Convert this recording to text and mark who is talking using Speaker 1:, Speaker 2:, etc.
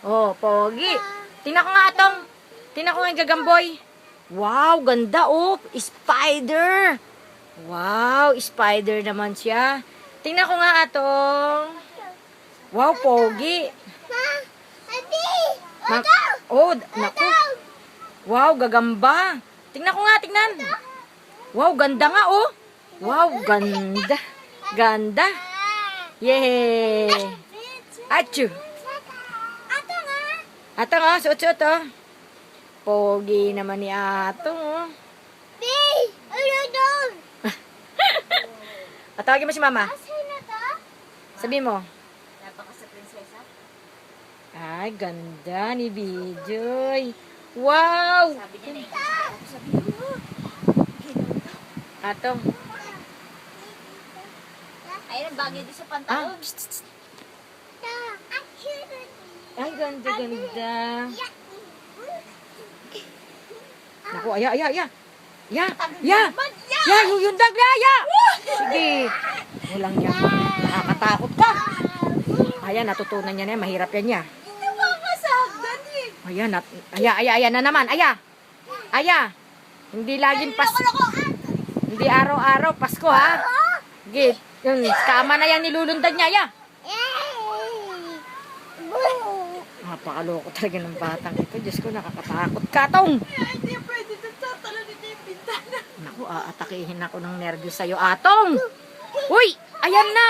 Speaker 1: Oh, pogi. Tingnan ko nga atong. Tingnan ko nga yung gagamboy. Wow, ganda oh. Spider. Wow, spider naman siya. Tingnan ko nga atong. Wow, pogi. Ma oh, naku. Wow, gagamba. Tingnan ko nga, tingnan. Wow, ganda nga oh. Wow, ganda. Ganda. Yay. Achoo. Atong oh, suot-suot oh. Pogi naman ni Atong oh. Tawagin mo si Mama. Sabi mo. Ay, ganda ni Bijoy. Wow! Atong.
Speaker 2: Ay, ang bagay din sa pantalon.
Speaker 1: Ay, ganda, ganda. Naku, aya. Ya, yuyundag na, ya. Sige. Walang yan. Nakakatakot ka. Ayan, natutunan niya na yan. Mahirap yan niya.
Speaker 2: Hindi makasagdan eh.
Speaker 1: Ayan, aya na naman. Aya. Hindi laging Hindi araw-araw. Pasko, ha? Sige. Yun, kama na yan nilulundag niya, aya. Napakaloko talaga ng batang ito. Diyos ko, nakakatakot ka, Tong.
Speaker 2: Hindi pwede doon tatalo dito yung bintana.
Speaker 1: Naku, aatakihin ako ng nervyos sa'yo, Atong. Uy, ayan na.